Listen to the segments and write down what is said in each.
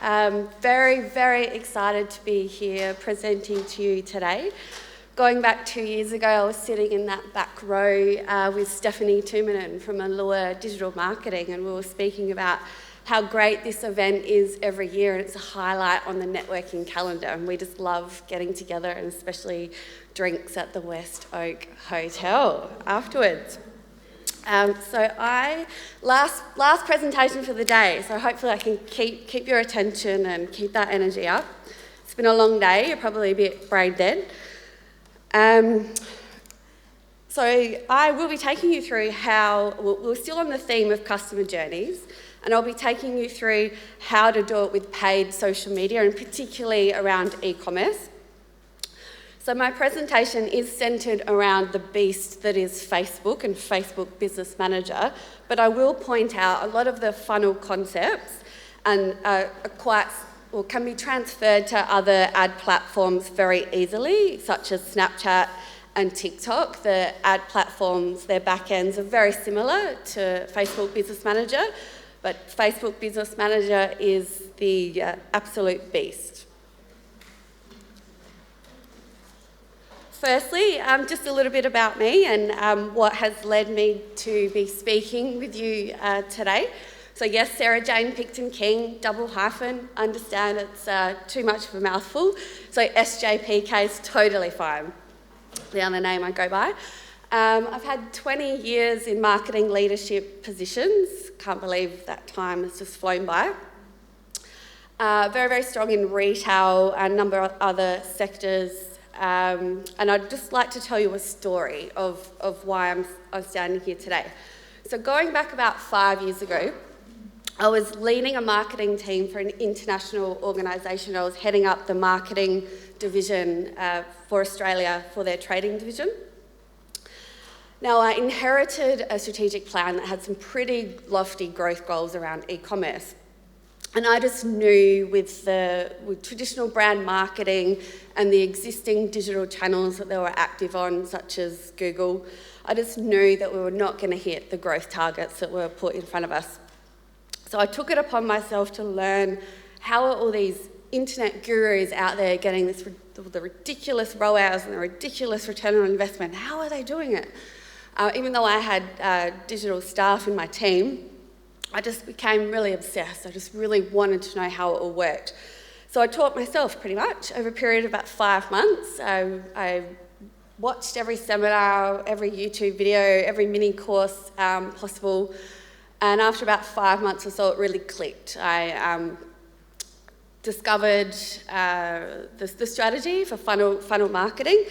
Very, very excited to be here presenting to you today. Going back 2 years ago, I was sitting in that back row with Stephanie Tumanen from Allure Digital Marketing, and we were speaking about how great this event is every year, and it's a highlight on the networking calendar, and we just love getting together, and especially drinks at the West Oak Hotel afterwards. Last presentation for the day, so hopefully I can keep your attention and keep that energy up. It's been a long day, you're probably a bit brain dead. So I will be taking you through how, we're still on the theme of customer journeys, and I'll be taking you through how to do it with paid social media, and particularly around e-commerce. So my presentation is centred around the beast that is Facebook and Facebook Business Manager, but I will point out a lot of the funnel concepts and can be transferred to other ad platforms very easily, such as Snapchat and TikTok. The ad platforms, their backends are very similar to Facebook Business Manager, but Facebook Business Manager is the absolute beast. Firstly, just a little bit about me and what has led me to be speaking with you today. So yes, Sarah Jane Picton-King, double hyphen, understand it's too much of a mouthful. So SJPK is totally fine, the other name I go by. I've had 20 years in marketing leadership positions. Can't believe that time has just flown by. Very, very strong in retail and a number of other sectors. And I'd just like to tell you a story of why I'm standing here today. So going back about 5 years ago, I was leading a marketing team for an international organisation. I was heading up the marketing division for Australia for their trading division. Now, I inherited a strategic plan that had some pretty lofty growth goals around e-commerce. And I just knew with traditional brand marketing and the existing digital channels that they were active on, such as Google, I just knew that we were not going to hit the growth targets that were put in front of us. So I took it upon myself to learn how are all these internet gurus out there getting the ridiculous ROAS and the ridiculous return on investment. How are they doing it? Even though I had digital staff in my team, I just became really obsessed. I just really wanted to know how it all worked. So I taught myself pretty much over a period of about 5 months. I watched every seminar, every YouTube video, every mini course possible. And after about 5 months or so, it really clicked. I discovered the strategy for funnel marketing.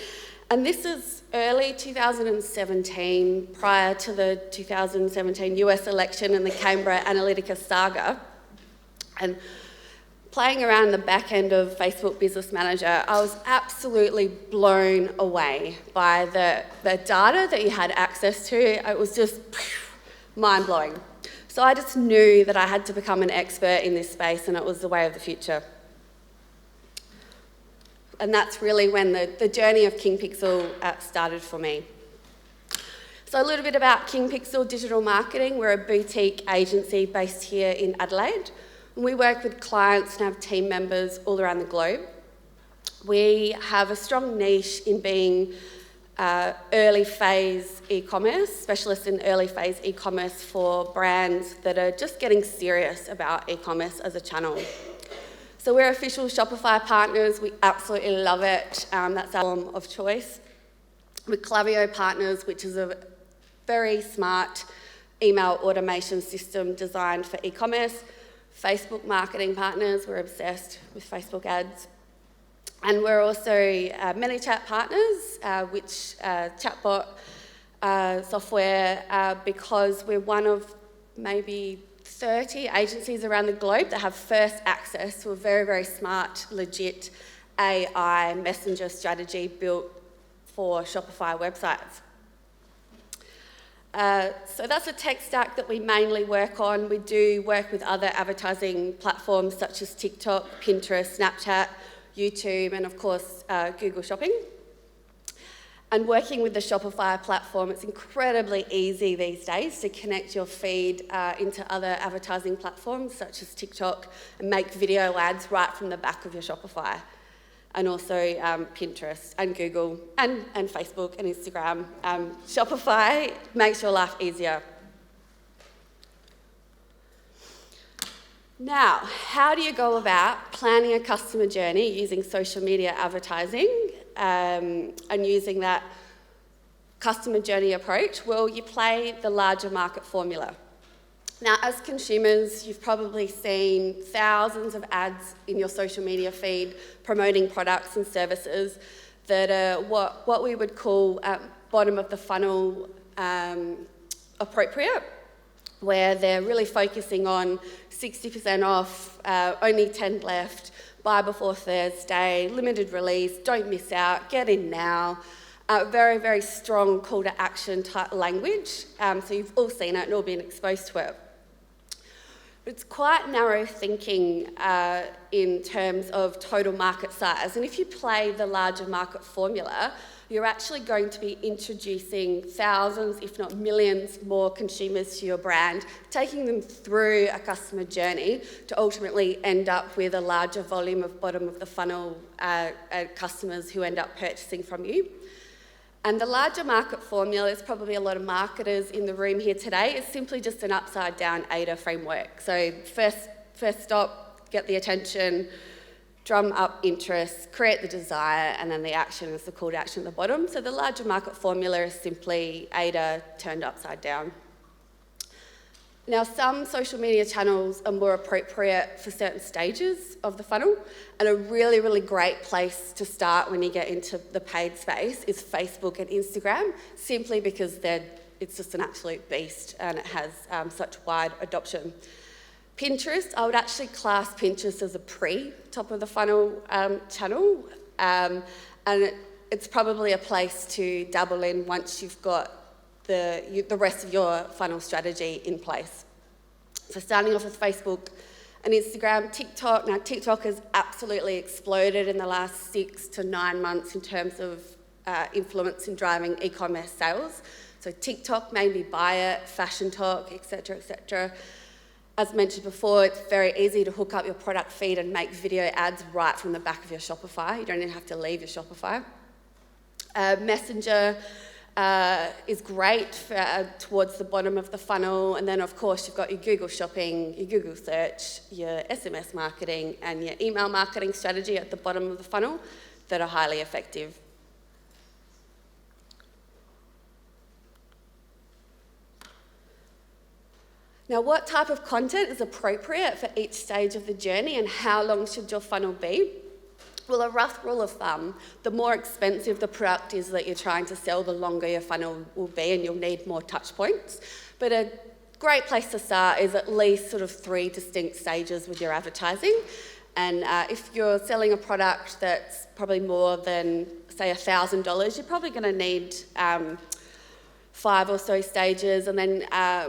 And this is early 2017, prior to the 2017 US election and the Cambridge Analytica saga. And playing around the back end of Facebook Business Manager, I was absolutely blown away by the data that you had access to. It was just mind-blowing. So I just knew that I had to become an expert in this space, and it was the way of the future. And that's really when the journey of King Pixel started for me. So a little bit about King Pixel Digital Marketing. We're a boutique agency based here in Adelaide. And we work with clients and have team members all around the globe. We have a strong niche in being early phase e-commerce, specialists in early phase e-commerce for brands that are just getting serious about e-commerce as a channel. So we're official Shopify partners. We absolutely love it. That's our form of choice. We're Klaviyo partners, which is a very smart email automation system designed for e-commerce. Facebook marketing partners. We're obsessed with Facebook ads. And we're also ManyChat partners, which chatbot software, because we're one of maybe 30 agencies around the globe that have first access to a very, very smart, legit AI messenger strategy built for Shopify websites. So that's a tech stack that we mainly work on. We do work with other advertising platforms such as TikTok, Pinterest, Snapchat, YouTube, and of course, Google Shopping. And working with the Shopify platform, it's incredibly easy these days to connect your feed into other advertising platforms such as TikTok and make video ads right from the back of your Shopify. And also Pinterest and Google and Facebook and Instagram. Shopify makes your life easier. Now, how do you go about planning a customer journey using social media advertising and using that customer journey approach? Well, you play the larger market formula. Now, as consumers, you've probably seen thousands of ads in your social media feed promoting products and services that are what we would call bottom of the funnel appropriate, where they're really focusing on 60% off, only 10 left, buy before Thursday, limited release, don't miss out, get in now. Very, very strong call to action type language. So you've all seen it and all been exposed to it. But it's quite narrow thinking in terms of total market size. And if you play the larger market formula, you're actually going to be introducing thousands, if not millions, more consumers to your brand, taking them through a customer journey to ultimately end up with a larger volume of bottom of the funnel customers who end up purchasing from you. And the larger market formula, there's probably a lot of marketers in the room here today, is simply just an upside down AIDA framework. So first stop, get the attention, drum up interest, create the desire, and then the action is the call to action at the bottom. So the larger market formula is simply AIDA turned upside down. Now, some social media channels are more appropriate for certain stages of the funnel, and a really, really great place to start when you get into the paid space is Facebook and Instagram, simply because it's just an absolute beast and it has such wide adoption. Pinterest, I would actually class Pinterest as a pre-top of the funnel channel, and it's probably a place to dabble in once you've got the rest of your funnel strategy in place. So starting off with Facebook and Instagram, TikTok. Now TikTok has absolutely exploded in the last 6 to 9 months in terms of influence in driving e-commerce sales. So TikTok made me buy it, fashion talk, etc., etc. As mentioned before, it's very easy to hook up your product feed and make video ads right from the back of your Shopify. You don't even have to leave your Shopify. Messenger is great towards the bottom of the funnel, and then of course you've got your Google Shopping, your Google Search, your SMS marketing and your email marketing strategy at the bottom of the funnel that are highly effective. Now, what type of content is appropriate for each stage of the journey and how long should your funnel be? Well, a rough rule of thumb, the more expensive the product is that you're trying to sell, the longer your funnel will be and you'll need more touch points. But a great place to start is at least sort of 3 distinct stages with your advertising. And if you're selling a product that's probably more than, say, $1,000, you're probably going to need 5 or so stages, and then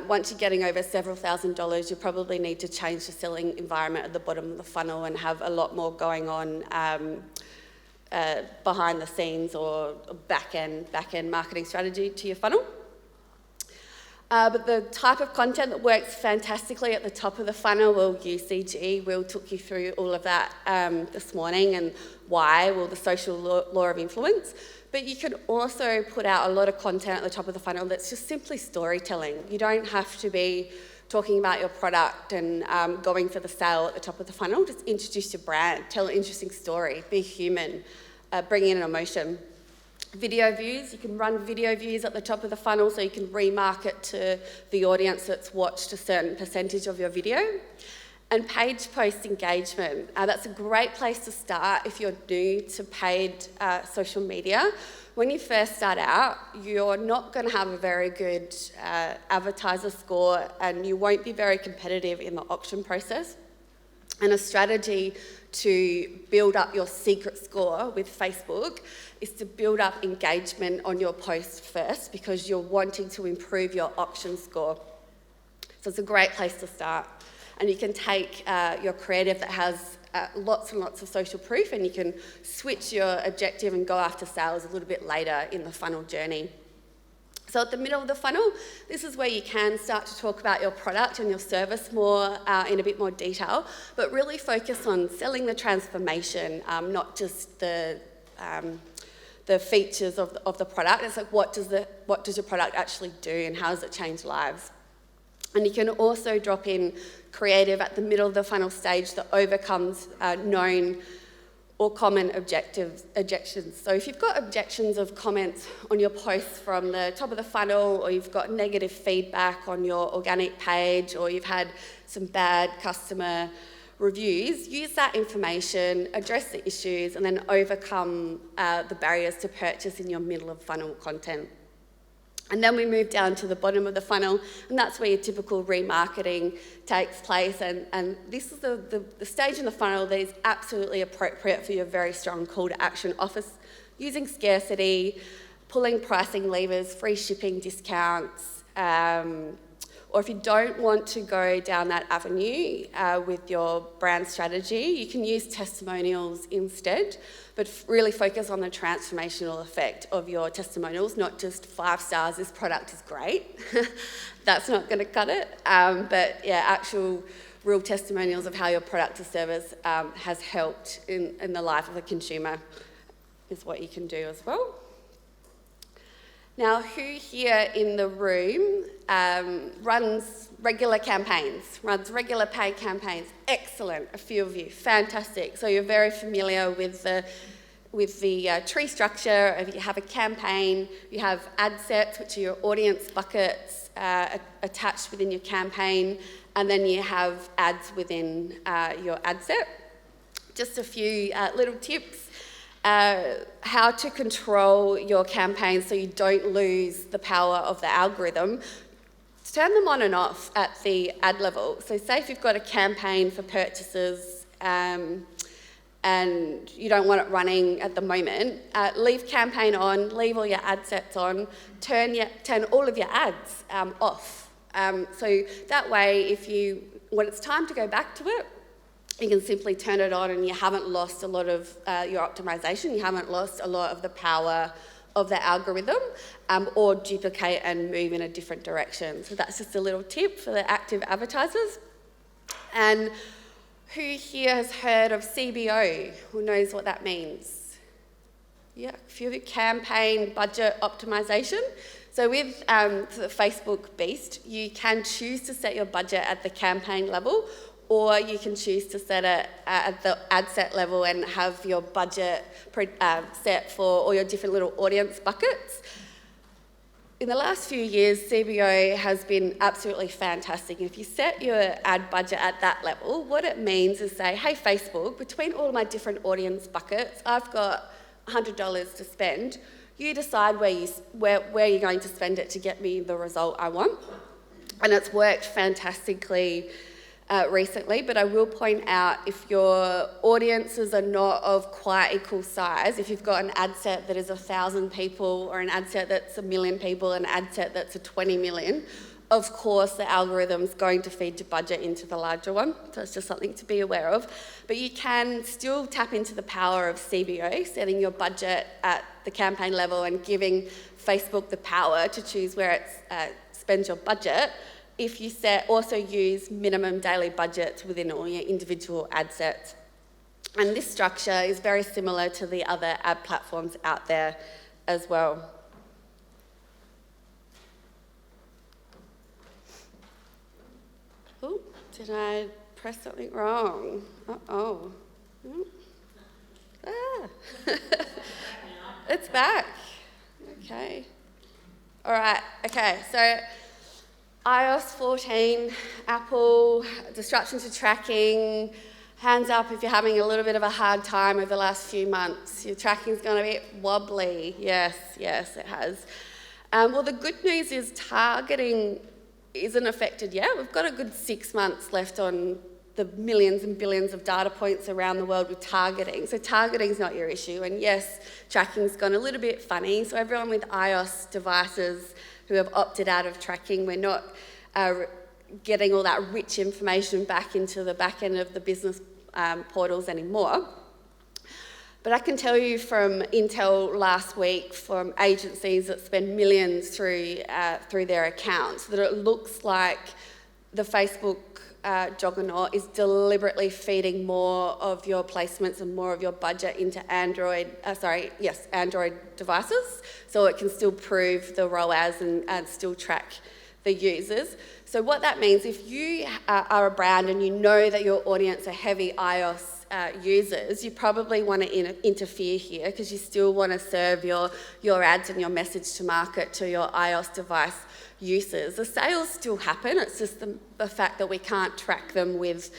once you're getting over several $1,000s, you probably need to change the selling environment at the bottom of the funnel and have a lot more going on behind the scenes or back-end marketing strategy to your funnel. But the type of content that works fantastically at the top of the funnel, well, UCG, Will took you through all of that this morning, and why, well, the social law of influence. But you can also put out a lot of content at the top of the funnel that's just simply storytelling. You don't have to be talking about your product and going for the sale at the top of the funnel. Just introduce your brand, tell an interesting story, be human, bring in an emotion. Video views, you can run video views at the top of the funnel so you can remarket to the audience that's watched a certain percentage of your video. And page post engagement, that's a great place to start if you're new to paid social media. When you first start out, you're not going to have a very good advertiser score and you won't be very competitive in the auction process. And a strategy to build up your secret score with Facebook is to build up engagement on your post first, because you're wanting to improve your auction score. So it's a great place to start. and you can take your creative that has lots and lots of social proof, and you can switch your objective and go after sales a little bit later in the funnel journey. So at the middle of the funnel, this is where you can start to talk about your product and your service more in a bit more detail, but really focus on selling the transformation, not just the features of the product. It's like, what does your product actually do, and how does it change lives? And you can also drop in creative at the middle of the funnel stage that overcomes known or common objections. So if you've got objections of comments on your posts from the top of the funnel, or you've got negative feedback on your organic page, or you've had some bad customer reviews, use that information, address the issues, and then overcome the barriers to purchase in your middle of funnel content. And then we move down to the bottom of the funnel, and that's where your typical remarketing takes place. And this is the stage in the funnel that is absolutely appropriate for your very strong call to action offers, using scarcity, pulling pricing levers, free shipping discounts, or if you don't want to go down that avenue with your brand strategy, you can use testimonials instead, but really focus on the transformational effect of your testimonials, not just 5 stars, this product is great. That's not going to cut it. But yeah, actual real testimonials of how your product or service has helped in the life of a consumer is what you can do as well. Now, who here in the room runs regular campaigns, runs regular paid campaigns? Excellent, a few of you, fantastic. So you're very familiar with the tree structure. If you have a campaign, you have ad sets, which are your audience buckets attached within your campaign, and then you have ads within your ad set. Just a few little tips. How to control your campaigns so you don't lose the power of the algorithm. Turn them on and off at the ad level. So say if you've got a campaign for purchases and you don't want it running at the moment, leave campaign on, leave all your ad sets on, turn all of your ads off. So that way, when it's time to go back to it, you can simply turn it on and you haven't lost a lot of your optimization, you haven't lost a lot of the power of the algorithm, or duplicate and move in a different direction. So that's just a little tip for the active advertisers. And who here has heard of CBO? Who knows what that means? Yeah, a few of you. Campaign budget optimization. So with the Facebook Beast, you can choose to set your budget at the campaign level, or you can choose to set it at the ad set level and have your budget set for all your different little audience buckets. In the last few years, CBO has been absolutely fantastic. If you set your ad budget at that level, what it means is say, hey Facebook, between all my different audience buckets, I've got $100 to spend. You decide where you're going to spend it to get me the result I want. And it's worked fantastically recently, but I will point out, if your audiences are not of quite equal size, if you've got an ad set that is 1,000 people, or an ad set that's 1 million people, an ad set that's 20 million, of course the algorithm's going to feed your budget into the larger one. So it's just something to be aware of. But you can still tap into the power of CBO, setting your budget at the campaign level and giving Facebook the power to choose where it spends your budget, if you also use minimum daily budgets within all your individual ad sets. And this structure is very similar to the other ad platforms out there as well. Oh, did I press something wrong? Uh-oh. It's back. Okay. All right, okay, so iOS 14, Apple, disruption to tracking. Hands up if you're having a little bit of a hard time over the last few months. Your tracking's gone a bit wobbly. Yes, it has. Well, the good news is targeting isn't affected yet. We've got a good 6 months left on the millions and billions of data points around the world with targeting. So targeting's not your issue. And yes, tracking's gone a little bit funny. So everyone with iOS devices who have opted out of tracking, we're not getting all that rich information back into the back end of the business portals anymore. But I can tell you from intel last week from agencies that spend millions through their accounts that it looks like the Facebook juggernaut is deliberately feeding more of your placements and more of your budget into Android devices, so it can still prove the ROAS and still track the users. So what that means, if you are a brand and you know that your audience are heavy iOS users, you probably want to interfere here because you still want to serve your ads and your message to market to your iOS device users. The sales still happen, it's just the fact that we can't track them with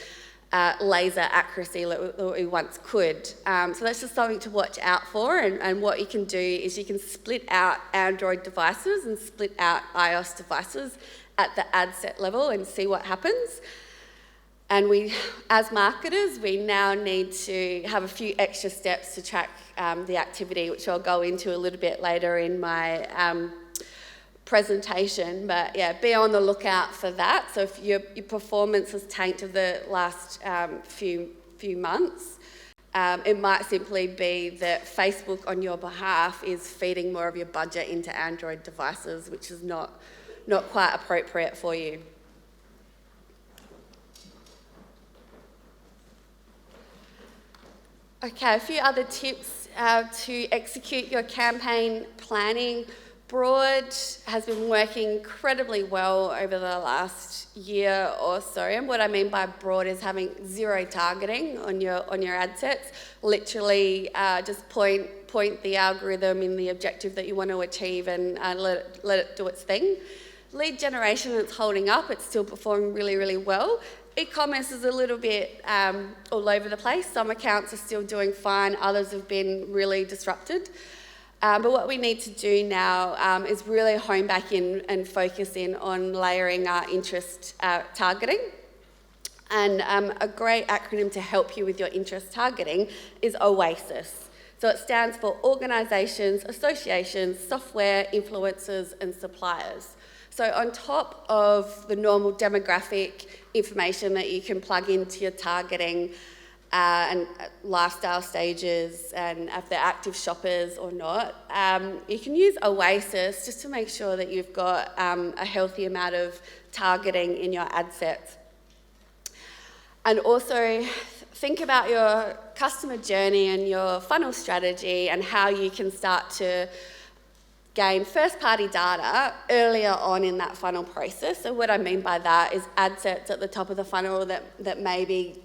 laser accuracy that we once could. So that's just something to watch out for, and what you can do is you can split out Android devices and split out iOS devices at the ad set level and see what happens. And we, as marketers, we now need to have a few extra steps to track the activity, which I'll go into a little bit later in my presentation. But yeah, be on the lookout for that. So if your performance has tanked the last few months, it might simply be that Facebook on your behalf is feeding more of your budget into Android devices, which is not quite appropriate for you. Okay, a few other tips to execute your campaign planning. Broad has been working incredibly well over the last year or so, and what I mean by broad is having zero targeting on your ad sets. Literally just point the algorithm in the objective that you want to achieve and let it do its thing. Lead generation, it's holding up, it's still performing really, really well. E-commerce is a little bit all over the place. Some accounts are still doing fine, others have been really disrupted. But what we need to do now is really hone back in and focus in on layering our interest targeting. And a great acronym to help you with your interest targeting is Oasis. So it stands for Organisations, Associations, Software, Influencers and Suppliers. So on top of the normal demographic information that you can plug into your targeting and lifestyle stages and if they're active shoppers or not, you can use Oasis just to make sure that you've got a healthy amount of targeting in your ad sets. And also think about your customer journey and your funnel strategy and how you can start to gain first-party data earlier on in that funnel process. So what I mean by that is ad sets at the top of the funnel that may be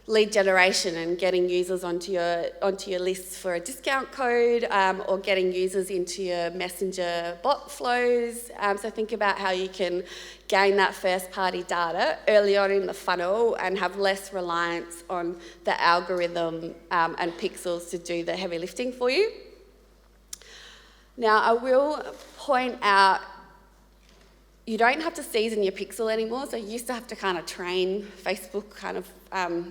lead generation and getting users onto your lists for a discount code, or getting users into your messenger bot flows. So think about how you can gain that first-party data early on in the funnel and have less reliance on the algorithm and pixels to do the heavy lifting for you. Now, I will point out, you don't have to season your pixel anymore. So you used to have to kind of train Facebook kind of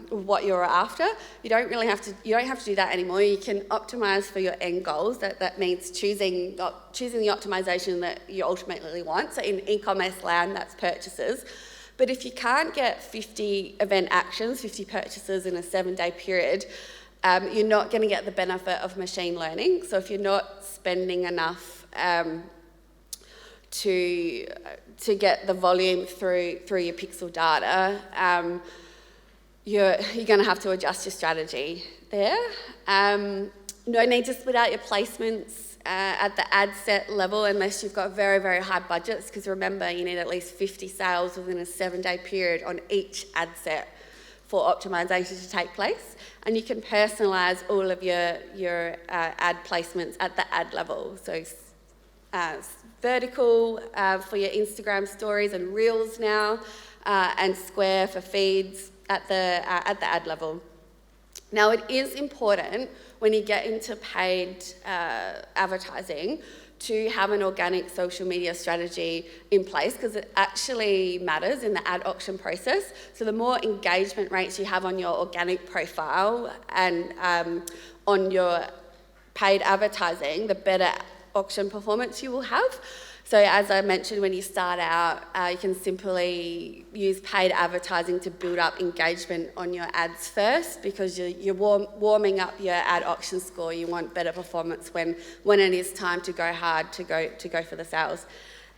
what you're after. You don't have to do that anymore. You can optimise for your end goals. That means choosing the optimisation that you ultimately want. So in e-commerce land, that's purchases. But if you can't get 50 event actions, 50 purchases in a 7-day period, you're not going to get the benefit of machine learning. So if you're not spending enough to get the volume through your pixel data, you're going to have to adjust your strategy there. No need to split out your placements at the ad set level unless you've got very, very high budgets, because remember, you need at least 50 sales within a 7-day period on each ad set for optimisation to take place. And you can personalise all of your ad placements at the ad level. So vertical for your Instagram stories and reels now, and square for feeds at the ad level. Now, it is important when you get into paid advertising to have an organic social media strategy in place, because it actually matters in the ad auction process. So the more engagement rates you have on your organic profile and on your paid advertising, the better auction performance you will have. So as I mentioned, when you start out, you can simply use paid advertising to build up engagement on your ads first, because you're warming up your ad auction score. You want better performance when it is time to go hard, to go for the sales.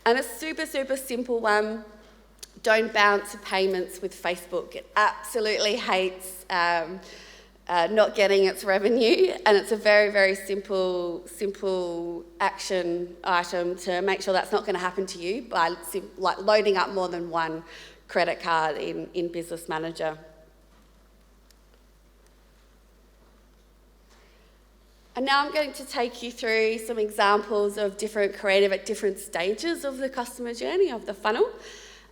And a super, super simple one, don't bounce payments with Facebook. It absolutely hates not getting its revenue, and it's a very, very simple action item to make sure that's not going to happen to you by like loading up more than one credit card in Business Manager. And now I'm going to take you through some examples of different creative at different stages of the customer journey, of the funnel.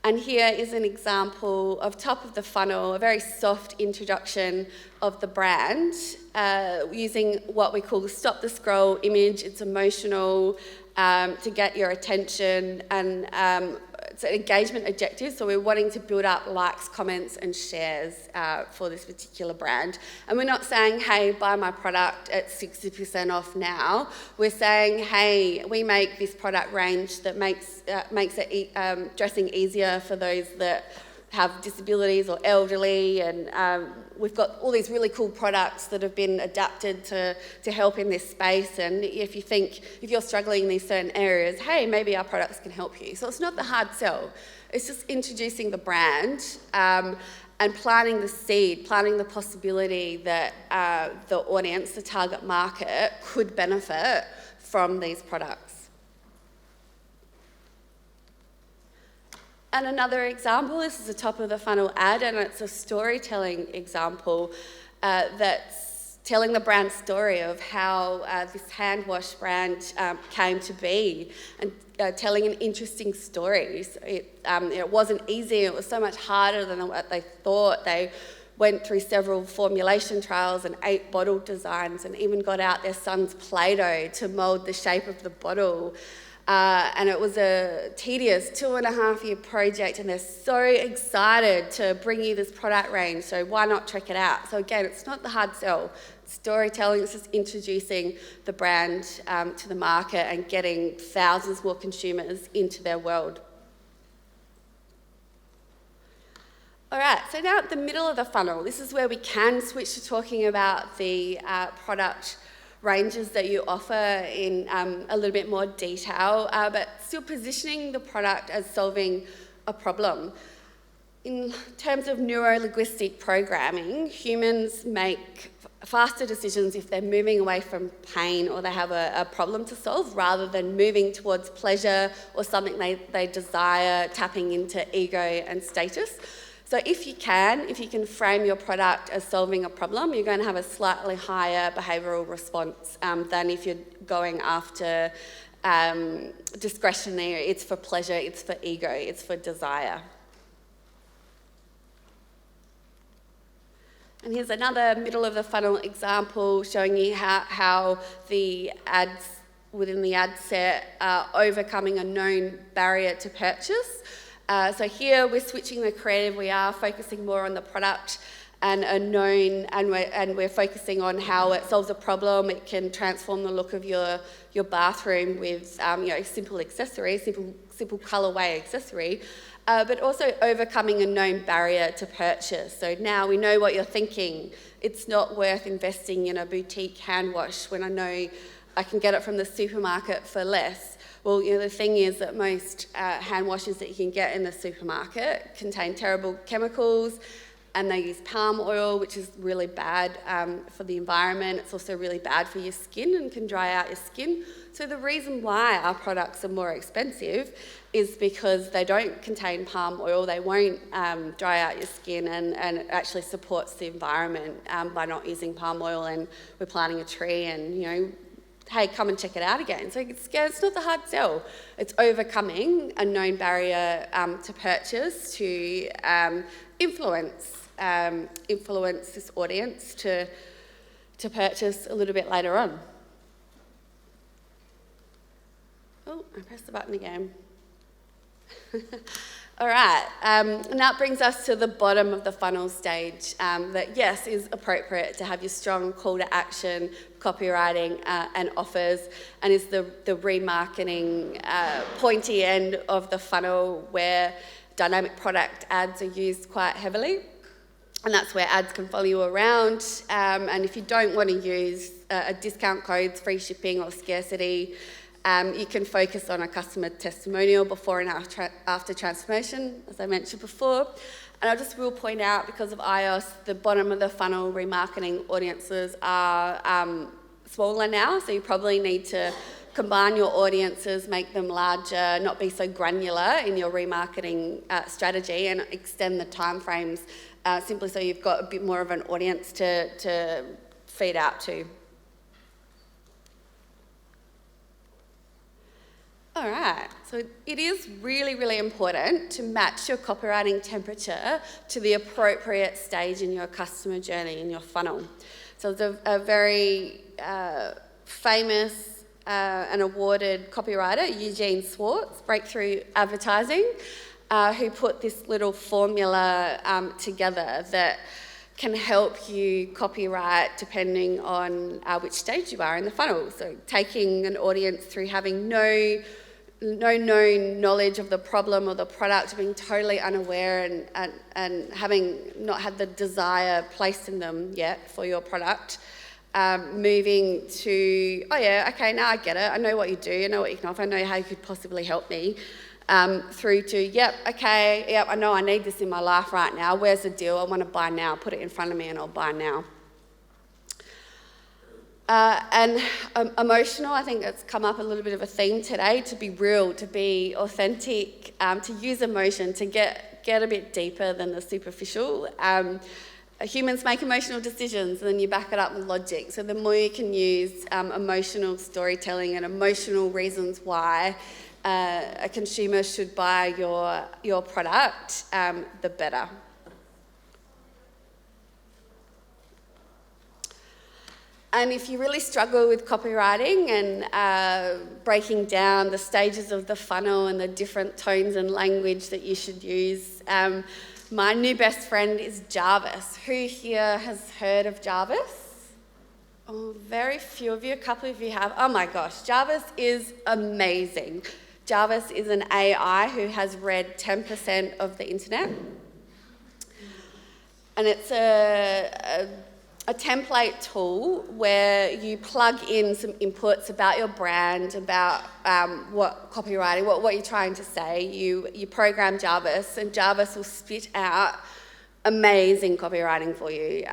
And here is an example of top of the funnel, a very soft introduction of the brand, using what we call the stop the scroll image. It's emotional to get your attention, and it's an engagement objective. So we're wanting to build up likes, comments and shares for this particular brand. And we're not saying, hey, buy my product at 60% off now. We're saying, hey, we make this product range that makes it dressing easier for those that have disabilities or elderly, and we've got all these really cool products that have been adapted to help in this space. And if you're struggling in these certain areas, hey, maybe our products can help you. So it's not the hard sell. It's just introducing the brand and planting the seed, planting the possibility that the audience, the target market, could benefit from these products. And another example, this is a top of the funnel ad, and it's a storytelling example that's telling the brand story of how this hand wash brand came to be, and telling an interesting story. It wasn't easy, it was so much harder than what they thought. They went through several formulation trials and 8 bottle designs, and even got out their son's Play-Doh to mould the shape of the bottle. And it was a tedious 2.5-year project, and they're so excited to bring you this product range, so why not check it out? So again, it's not the hard sell. Storytelling, it's just introducing the brand to the market and getting thousands more consumers into their world. All right, so now at the middle of the funnel, this is where we can switch to talking about the product ranges that you offer in a little bit more detail, but still positioning the product as solving a problem. In terms of neuro-linguistic programming, humans make faster decisions if they're moving away from pain or they have a problem to solve, rather than moving towards pleasure or something they desire, tapping into ego and status. So if you can frame your product as solving a problem, you're going to have a slightly higher behavioural response than if you're going after discretionary. It's for pleasure, it's for ego, it's for desire. And here's another middle of the funnel example showing you how the ads within the ad set are overcoming a known barrier to purchase. So here we're switching the creative. We are focusing more on the product and a known, and we're focusing on how it solves a problem. It can transform the look of your bathroom with simple accessory, simple colourway accessory, but also overcoming a known barrier to purchase. So now we know what you're thinking. It's not worth investing in a boutique hand wash when I know I can get it from the supermarket for less. Well, the thing is that most hand washes that you can get in the supermarket contain terrible chemicals, and they use palm oil, which is really bad for the environment. It's also really bad for your skin and can dry out your skin. So the reason why our products are more expensive is because they don't contain palm oil, they won't dry out your skin, and it actually supports the environment by not using palm oil, and we're planting a tree, and hey, come and check it out again. So it's not the hard sell. It's overcoming a known barrier to purchase, to influence this audience to purchase a little bit later on. Oh, I pressed the button again. All right, and that brings us to the bottom of the funnel stage that, yes, is appropriate to have your strong call to action, copywriting and offers, and is the remarketing pointy end of the funnel where dynamic product ads are used quite heavily. And that's where ads can follow you around. And if you don't want to use discount codes, free shipping or scarcity, you can focus on a customer testimonial before and after transformation, as I mentioned before. And I just will point out, because of iOS, the bottom of the funnel remarketing audiences are smaller now, so you probably need to combine your audiences, make them larger, not be so granular in your remarketing strategy, and extend the timeframes simply so you've got a bit more of an audience to feed out to. All right, so it is really, really important to match your copywriting temperature to the appropriate stage in your customer journey, in your funnel. So there's a very famous and awarded copywriter, Eugene Schwartz, Breakthrough Advertising, who put this little formula together that can help you copyright depending on which stage you are in the funnel. So taking an audience through having no known knowledge of the problem or the product, being totally unaware and having not had the desire placed in them yet for your product, moving to, oh yeah, okay, now I get it, I know what you do, I know what you can offer, I know how you could possibly help me, through to, yep, I know I need this in my life right now, where's the deal, I want to buy now, put it in front of me and I'll buy now. And emotional, I think it's come up a little bit of a theme today, to be real, to be authentic, to use emotion, to get a bit deeper than the superficial. Humans make emotional decisions and then you back it up with logic. So the more you can use emotional storytelling and emotional reasons why a consumer should buy your product, the better. And if you really struggle with copywriting and breaking down the stages of the funnel and the different tones and language that you should use, my new best friend is Jarvis. Who here has heard of Jarvis? Oh, very few of you, a couple of you have. Oh my gosh, Jarvis is amazing. Jarvis is an AI who has read 10% of the internet. And it's a template tool where you plug in some inputs about your brand, about what copywriting, what you're trying to say. You program Jarvis, and Jarvis will spit out amazing copywriting for you.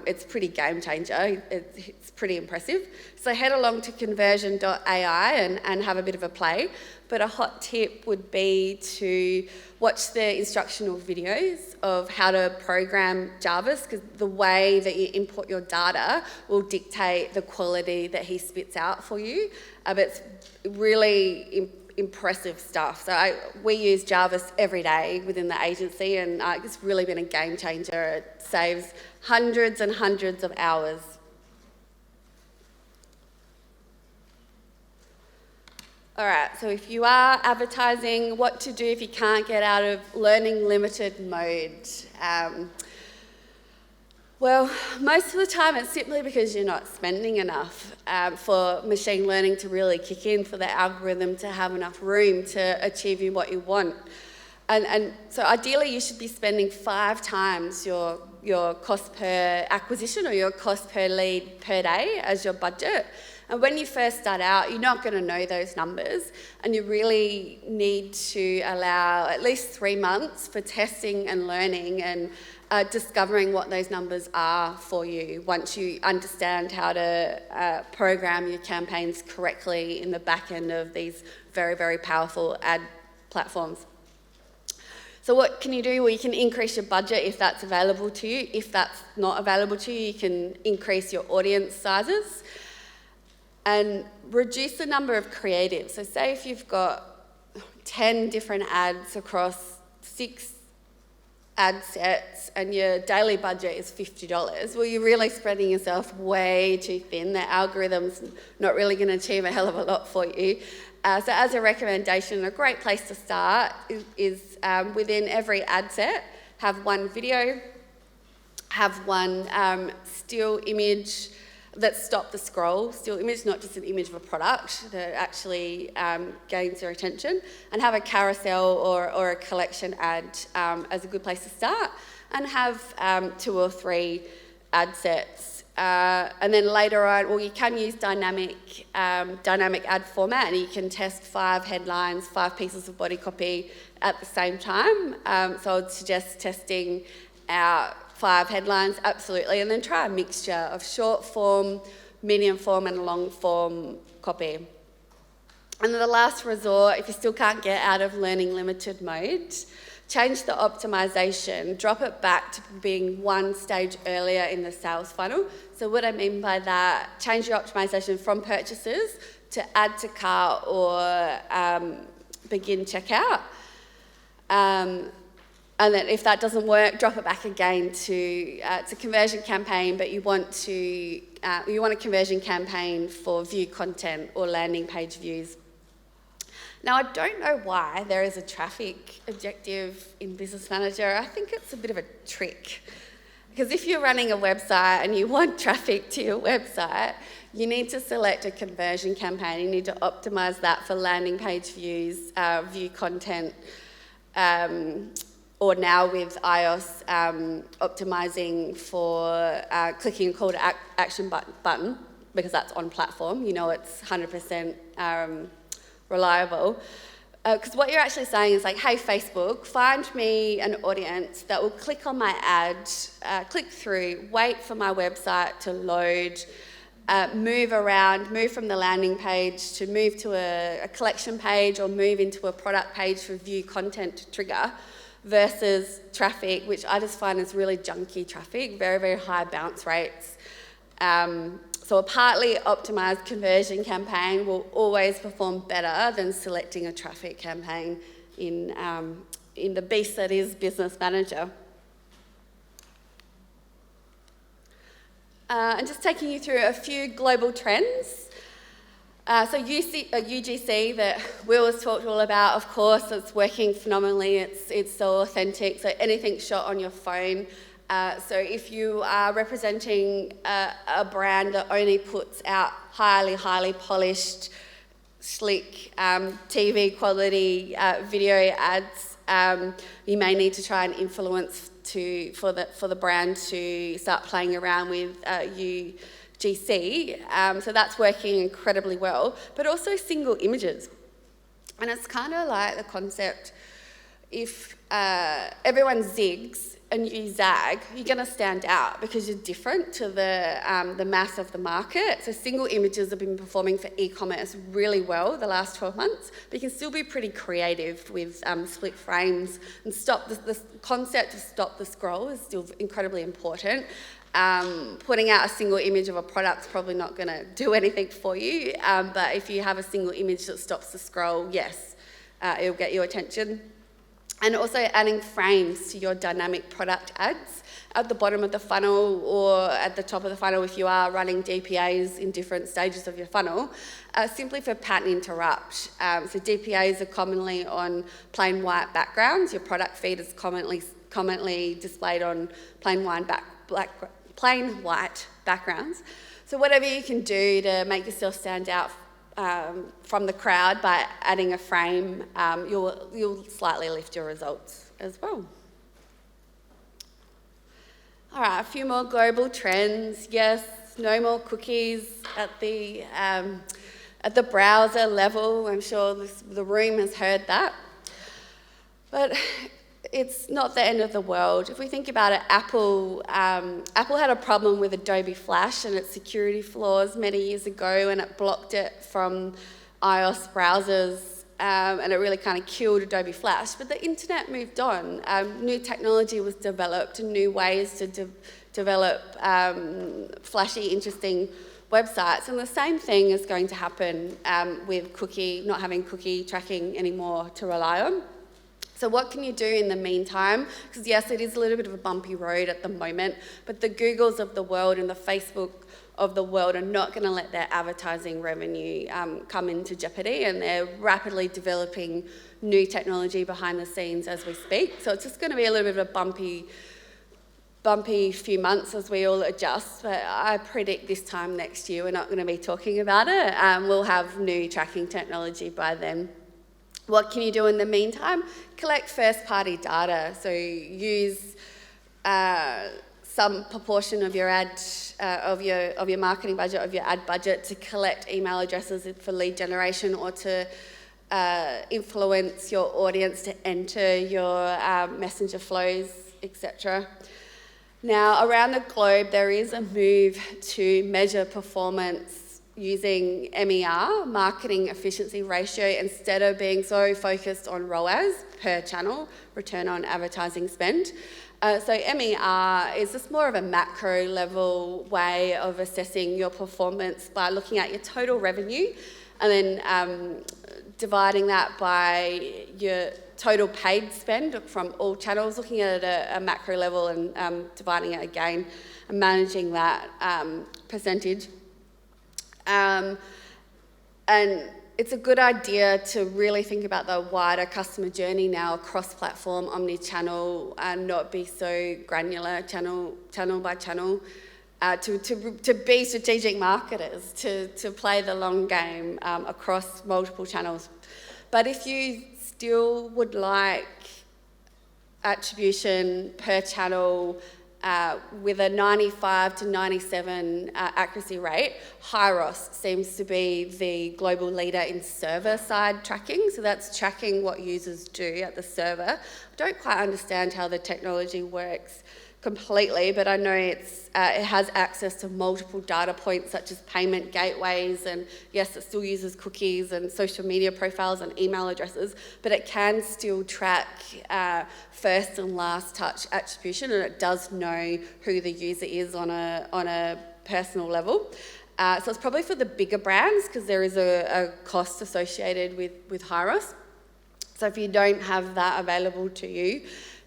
It's pretty game changer. It's pretty impressive. So head along to conversion.ai and have a bit of a play. But a hot tip would be to watch the instructional videos of how to program Jarvis, because the way that you input your data will dictate the quality that he spits out for you. But it's really impressive stuff. So we use Jarvis every day within the agency, and it's really been a game changer. It saves hundreds and hundreds of hours. All right, so if you are advertising, what to do if you can't get out of learning limited mode? Well, most of the time it's simply because you're not spending enough for machine learning to really kick in, for the algorithm to have enough room to achieve you what you want. And so ideally you should be spending 5 times your cost per acquisition or your cost per lead per day as your budget. And when you first start out, you're not going to know those numbers, and you really need to allow at least 3 months for testing and learning and discovering what those numbers are for you once you understand how to program your campaigns correctly in the back end of these very, very powerful ad platforms. So what can you do? Well, you can increase your budget if that's available to you. If that's not available to you, you can increase your audience sizes and reduce the number of creatives. So say if you've got 10 different ads across 6 ad sets and your daily budget is $50, well, you're really spreading yourself way too thin. The algorithm's not really going to achieve a hell of a lot for you. So as a recommendation, a great place to start is within every ad set, have one video, have one still image that stop the scroll, still image, not just an image of a product that actually gains your attention, and have a carousel or a collection ad as a good place to start, and have 2 or 3 ad sets. And then later on, well, you can use dynamic ad format, and you can test 5 headlines, 5 pieces of body copy at the same time. So I would suggest testing out 5 headlines, absolutely, and then try a mixture of short form, medium form, and long form copy. And then the last resort, if you still can't get out of learning limited mode, change the optimization, drop it back to being one stage earlier in the sales funnel. So what I mean by that, change your optimization from purchases to add to cart or begin checkout. And then if that doesn't work, drop it back again to conversion campaign, but you want a conversion campaign for view content or landing page views. Now, I don't know why there is a traffic objective in Business Manager. I think it's a bit of a trick. Because if you're running a website and you want traffic to your website, you need to select a conversion campaign. You need to optimise that for landing page views, view content, or now with iOS, optimising for clicking a call to action button, because that's on platform. You know it's 100% reliable. Because what you're actually saying is like, hey, Facebook, find me an audience that will click on my ad, click through, wait for my website to load, move around, move from the landing page to move to a collection page or move into a product page for view content to trigger, versus traffic, which I just find is really junky traffic, very, very high bounce rates. So a partly optimised conversion campaign will always perform better than selecting a traffic campaign in the beast that is Business Manager. And just taking you through a few global trends. So UGC that Will has talked all about, of course, it's working phenomenally. It's so authentic. So anything shot on your phone. So if you are representing a brand that only puts out highly, highly polished, sleek TV quality video ads, you may need to try and influence for the brand to start playing around with UGC. So that's working incredibly well, but also single images. And it's kind of like the concept, if everyone zigs and you zag, you're going to stand out because you're different to the mass of the market. So single images have been performing for e-commerce really well the last 12 months, but you can still be pretty creative with split frames and stop the concept of stop the scroll is still incredibly important. Putting out a single image of a product is probably not going to do anything for you, but if you have a single image that stops the scroll, yes, it'll get your attention. And also adding frames to your dynamic product ads at the bottom of the funnel or at the top of the funnel if you are running DPAs in different stages of your funnel, simply for pattern interrupt. So DPAs are commonly on plain white backgrounds. Your product feed is commonly displayed on plain white backgrounds. So whatever you can do to make yourself stand out from the crowd by adding a frame, you'll slightly lift your results as well. All right, a few more global trends. Yes, no more cookies at the browser level. I'm sure the room has heard that. But it's not the end of the world. If we think about it, Apple had a problem with Adobe Flash and its security flaws many years ago, and it blocked it from iOS browsers, and it really kind of killed Adobe Flash. But the internet moved on. New technology was developed and new ways to develop flashy, interesting websites. And the same thing is going to happen with not having cookie tracking anymore to rely on. So what can you do in the meantime? Because yes, it is a little bit of a bumpy road at the moment, but the Googles of the world and the Facebook of the world are not going to let their advertising revenue come into jeopardy, and they're rapidly developing new technology behind the scenes as we speak. So it's just going to be a little bit of a bumpy few months as we all adjust, but I predict this time next year we're not going to be talking about it. We'll have new tracking technology by then. What can you do in the meantime? Collect first-party data. So use some proportion of your of your marketing budget, of your ad budget, to collect email addresses for lead generation, or to influence your audience to enter your messenger flows, etc. Now, around the globe, there is a move to measure performance using MER, marketing efficiency ratio, instead of being so focused on ROAS, per channel, return on advertising spend. So MER is just more of a macro level way of assessing your performance by looking at your total revenue and then dividing that by your total paid spend from all channels, looking at it at a macro level and dividing it again and managing that percentage. And it's a good idea to really think about the wider customer journey now across platform, omni-channel, and not be so granular channel by channel, to be strategic marketers, to play the long game across multiple channels. But if you still would like attribution per channel with a 95 to 97 accuracy rate, Hyros seems to be the global leader in server-side tracking. So that's tracking what users do at the server. I don't quite understand how the technology works completely, but I know it has access to multiple data points such as payment gateways, and yes, it still uses cookies and social media profiles and email addresses, but it can still track first and last touch attribution, and it does know who the user is on a personal level. So it's probably for the bigger brands because there is a cost associated with Hyros. So if you don't have that available to you,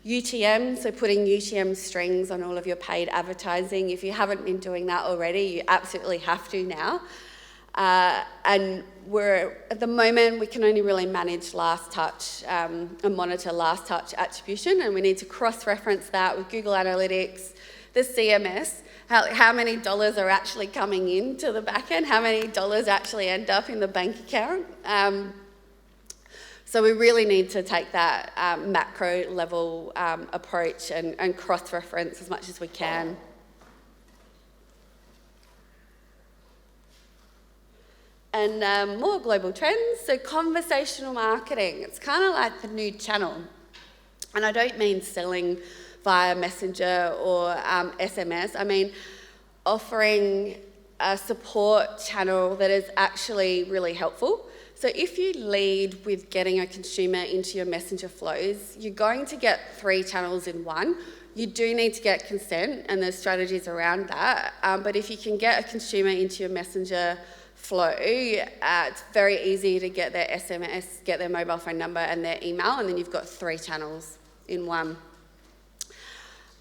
UTM, so putting UTM strings on all of your paid advertising. If you haven't been doing that already, you absolutely have to now. And at the moment, we can only really manage last touch and monitor last touch attribution, and we need to cross-reference that with Google Analytics, the CMS, how many dollars are actually coming into the back end, how many dollars actually end up in the bank account. So we really need to take that macro level approach and cross-reference as much as we can. And more global trends, so conversational marketing. It's kind of like the new channel. And I don't mean selling via Messenger or SMS. I mean offering a support channel that is actually really helpful. So if you lead with getting a consumer into your messenger flows, you're going to get 3 channels in one. You do need to get consent, and there's strategies around that. But if you can get a consumer into your messenger flow, it's very easy to get their SMS, get their mobile phone number and their email, and then you've got 3 channels in one.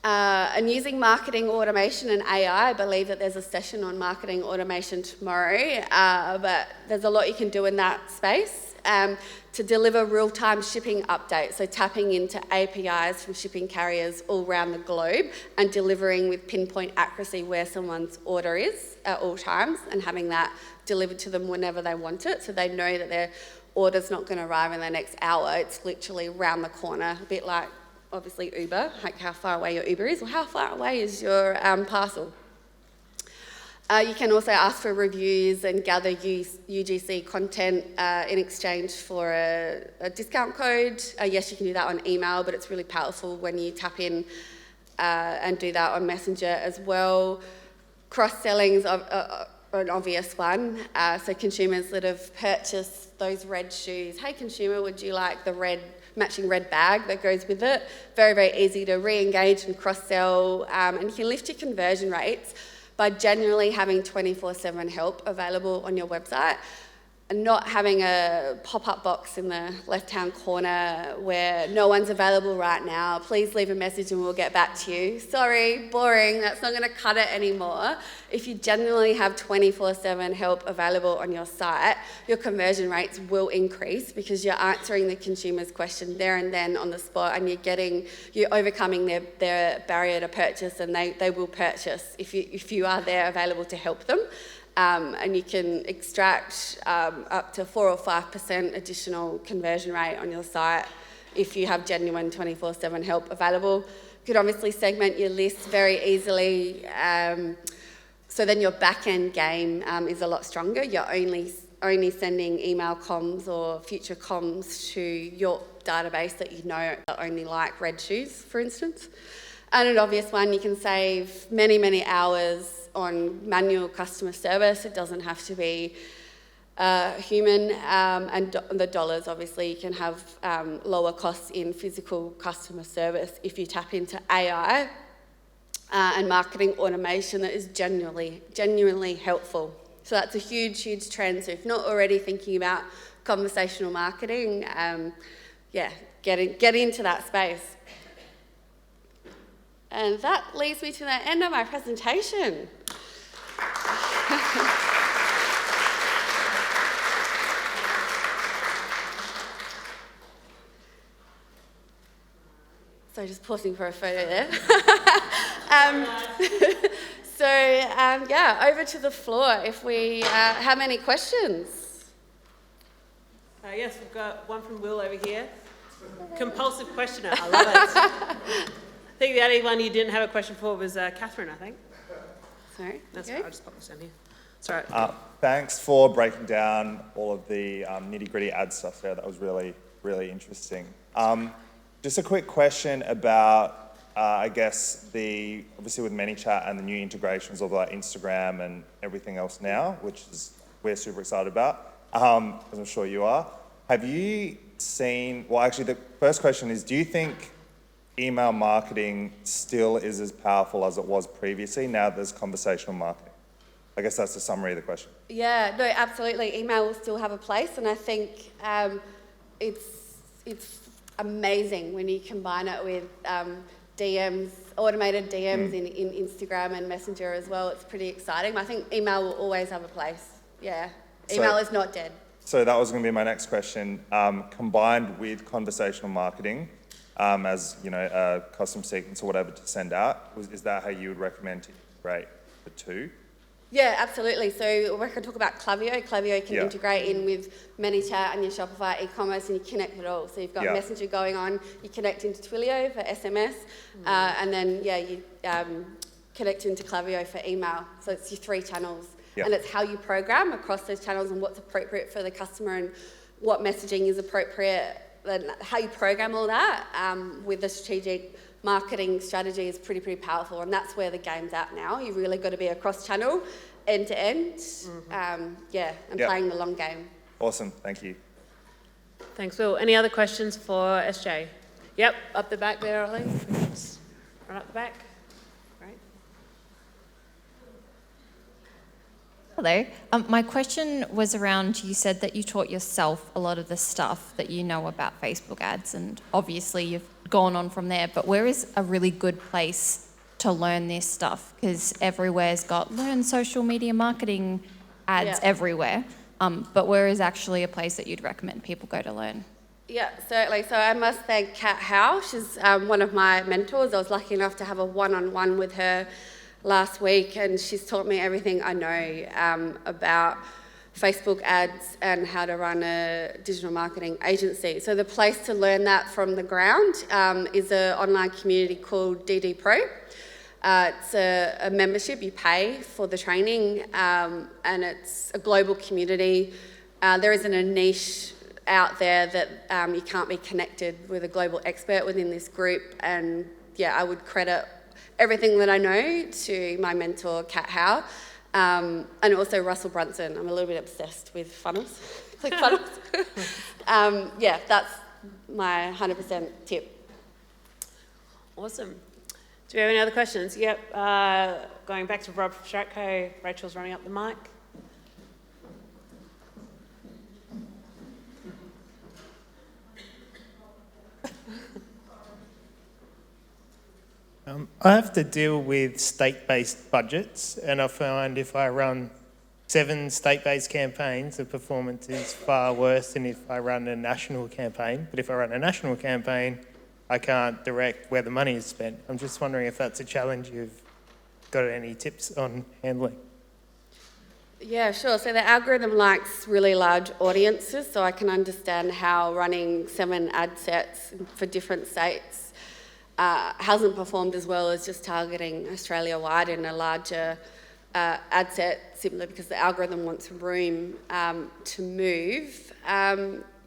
And using marketing automation and AI, I believe that there's a session on marketing automation tomorrow, but there's a lot you can do in that space to deliver real-time shipping updates, so tapping into APIs from shipping carriers all around the globe and delivering with pinpoint accuracy where someone's order is at all times and having that delivered to them whenever they want it, so they know that their order's not going to arrive in the next hour. It's literally around the corner, a bit like obviously Uber, like how far away your Uber is. Well, how far away is your parcel? You can also ask for reviews and gather UGC content in exchange for a discount code. Yes, you can do that on email, but it's really powerful when you tap in and do that on Messenger as well. Cross-selling is an obvious one. So consumers that have purchased those red shoes, hey consumer, would you like the matching red bag that goes with it? Very, very easy to re-engage and cross-sell, and you can lift your conversion rates by generally having 24/7 help available on your website. not having a pop-up box in the left-hand corner where no one's available right now, please leave a message and we'll get back to you. Sorry, boring, that's not going to cut it anymore. If you genuinely have 24/7 help available on your site, your conversion rates will increase because you're answering the consumer's question there and then on the spot, and you're overcoming their barrier to purchase, and they will purchase if you are there available to help them. And you can extract up to 4 or 5% additional conversion rate on your site if you have genuine 24/7 help available. You could obviously segment your list very easily, so then your back-end game is a lot stronger. You're only sending email comms or future comms to your database that you know only like red shoes, for instance. And an obvious one, you can save many, many hours on manual customer service. It doesn't have to be human, and the dollars, obviously, you can have lower costs in physical customer service if you tap into AI and marketing automation that is genuinely helpful. So that's a huge, huge trend. So if you're not already thinking about conversational marketing, get into that space. And that leads me to the end of my presentation. So just pausing for a photo there. Over to the floor if we have any questions. Yes, we've got one from Will over here. Compulsive questioner, I love it. I think the only one you didn't have a question for was Catherine, I think. Sorry. That's right, I'll just pop this down here. Sorry. Thanks for breaking down all of the nitty-gritty ad stuff there. That was really, really interesting. Just a quick question about, obviously with ManyChat and the new integrations of like Instagram and everything else now, which we're super excited about, as I'm sure you are. Have you seen, the first question is, do you think email marketing still is as powerful as it was previously now there's conversational marketing? I guess that's the summary of the question. Yeah, no, absolutely. Email will still have a place, and I think it's amazing when you combine it with DMs, automated DMs in Instagram and Messenger as well. It's pretty exciting. I think email will always have a place. Yeah, email is not dead. So that was going to be my next question. Combined with conversational marketing, as a custom sequence or whatever to send out, is that how you would recommend to integrate the two? Yeah, absolutely. So we're going to talk about Klaviyo. Klaviyo can integrate in with ManyChat and your Shopify e-commerce, and you connect it all. So you've got Messenger going on, you connect into Twilio for SMS, and then you connect into Klaviyo for email. So it's your 3 channels. Yep. And it's how you program across those channels and what's appropriate for the customer and what messaging is appropriate, and how you program all that with the strategic marketing strategy is pretty powerful, and that's where the game's at now. You've really got to be across channel, end to end, playing the long game. Awesome, thank you. Thanks, Will. Any other questions for SJ? Yep, up the back there, Ollie. Run up the back. Great. Hello. My question was around, you said that you taught yourself a lot of the stuff that you know about Facebook ads, and obviously you've gone on from there, but where is a really good place to learn this stuff? Because everywhere's got learn social media marketing ads everywhere, but where is actually a place that you'd recommend people go to learn? Yeah, certainly. So I must thank Kat Howe. She's one of my mentors. I was lucky enough to have a one-on-one with her last week, and she's taught me everything I know about Facebook ads and how to run a digital marketing agency. So the place to learn that from the ground is an online community called DD Pro. It's a membership, you pay for the training, and it's a global community. There isn't a niche out there that you can't be connected with a global expert within this group, and I would credit everything that I know to my mentor, Kat Howe. And also Russell Brunson. I'm a little bit obsessed with funnels, click funnels. That's my 100% tip. Awesome. Do we have any other questions? Yep. Going back to Rob Stratco, Rachel's running up the mic. I have to deal with state-based budgets, and I find if I run 7 state-based campaigns, the performance is far worse than if I run a national campaign. But if I run a national campaign, I can't direct where the money is spent. I'm just wondering if that's a challenge you've got any tips on handling. Yeah, sure. So the algorithm likes really large audiences, so I can understand how running 7 ad sets for different states hasn't performed as well as just targeting Australia-wide in a larger ad set, simply because the algorithm wants room to move.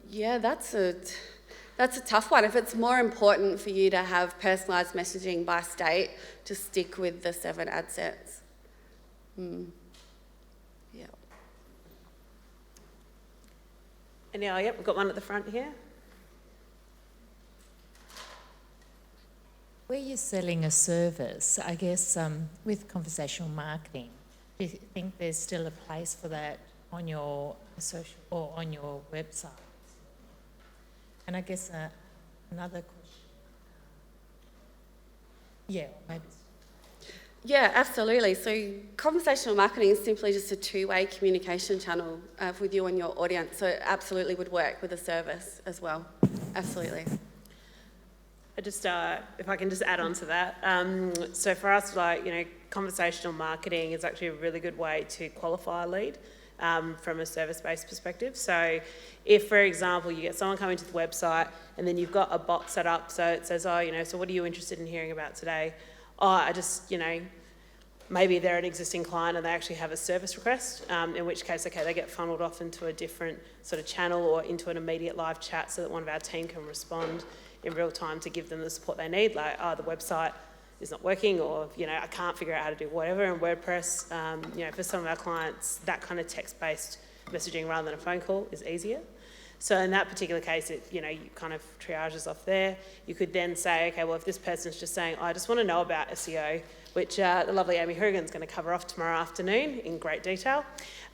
Yeah, that's a tough one. If it's more important for you to have personalised messaging by state, to stick with the 7 ad sets. Yeah. Yep, we've got one at the front here. Where you're selling a service, I guess with conversational marketing, do you think there's still a place for that on your social or on your website? And I guess another question. Yeah, maybe. Yeah, absolutely. So conversational marketing is simply just a two-way communication channel with you and your audience. So it absolutely would work with a service as well. Absolutely. I just, if I can just add on to that. So for us, conversational marketing is actually a really good way to qualify a lead from a service-based perspective. So if, for example, you get someone coming to the website and then you've got a bot set up, so it says, so what are you interested in hearing about today? I just, maybe they're an existing client and they actually have a service request, in which case, they get funneled off into a different sort of channel or into an immediate live chat so that one of our team can respond in real time to give them the support they need, like, the website is not working, or, I can't figure out how to do whatever in WordPress. For some of our clients, that kind of text-based messaging rather than a phone call is easier. So in that particular case, you kind of triages off there. You could then say, okay, well, if this person's just saying, I just want to know about SEO, which the lovely Amy Hourigan's going to cover off tomorrow afternoon in great detail.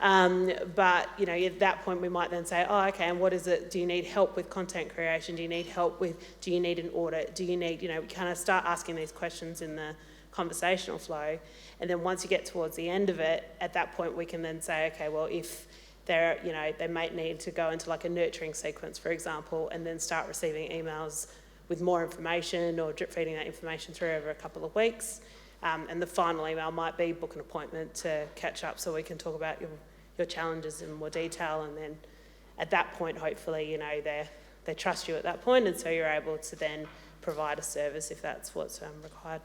But, at that point, we might then say, okay, and what is it? Do you need help with content creation? Do you need help with, do you need an audit? Do you need, we kind of start asking these questions in the conversational flow. And then once you get towards the end of it, at that point, we can then say, okay, well, if they're, they might need to go into like a nurturing sequence, for example, and then start receiving emails with more information or drip feeding that information through over a couple of weeks. And the final email might be book an appointment to catch up so we can talk about your challenges in more detail. And then at that point, hopefully, they trust you at that point, and so you're able to then provide a service if that's what's required.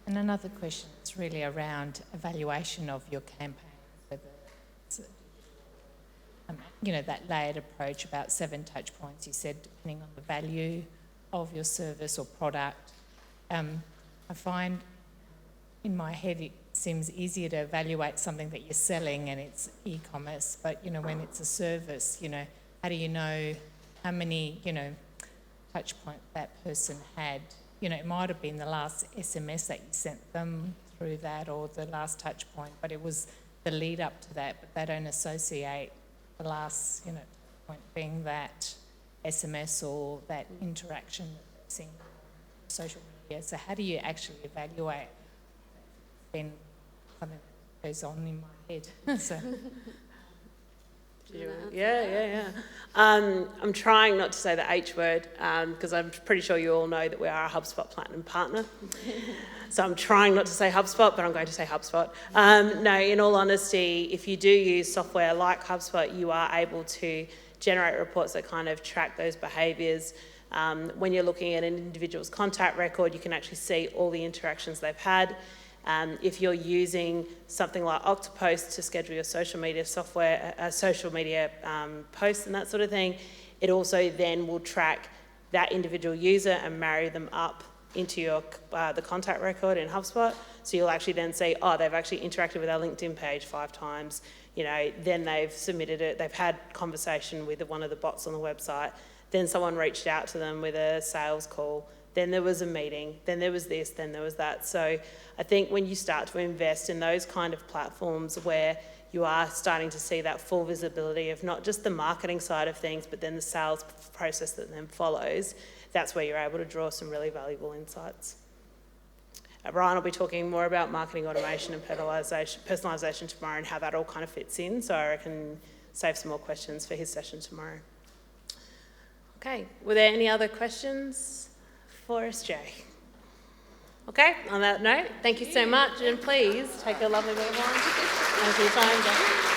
And another question is really around evaluation of your campaign, whether it's, that layered approach about 7 touch points, you said, depending on the value of your service or product. I find in my head it seems easier to evaluate something that you're selling and it's e-commerce, but when it's a service, how do you know how many touch point that person had? It might have been the last SMS that you sent them through that, or the last touch point, but it was the lead up to that, but they don't associate the last point being that SMS or that interaction that they've seen on social media. So how do you actually evaluate? Then something that goes on in my head. So. Yeah. I'm trying not to say the H word because I'm pretty sure you all know that we are a HubSpot Platinum partner. So I'm trying not to say HubSpot, but I'm going to say HubSpot. No, in all honesty, if you do use software like HubSpot, you are able to generate reports that kind of track those behaviours. When you're looking at an individual's contact record, you can actually see all the interactions they've had. If you're using something like Octopost to schedule your social media software, social media posts and that sort of thing, it also then will track that individual user and marry them up into your the contact record in HubSpot. So you'll actually then see, they've actually interacted with our LinkedIn page 5 times. Then they've submitted it. They've had conversation with one of the bots on the website. Then someone reached out to them with a sales call. Then there was a meeting, then there was this, then there was that. So I think when you start to invest in those kind of platforms where you are starting to see that full visibility of not just the marketing side of things, but then the sales process that then follows, that's where you're able to draw some really valuable insights. Ryan will be talking more about marketing automation and personalisation tomorrow and how that all kind of fits in. So I reckon save some more questions for his session tomorrow. Okay, were there any other questions for SJ? Okay, on that note, thank you so much, and please take a lovely bit of wine. Thanks for your time, Jack.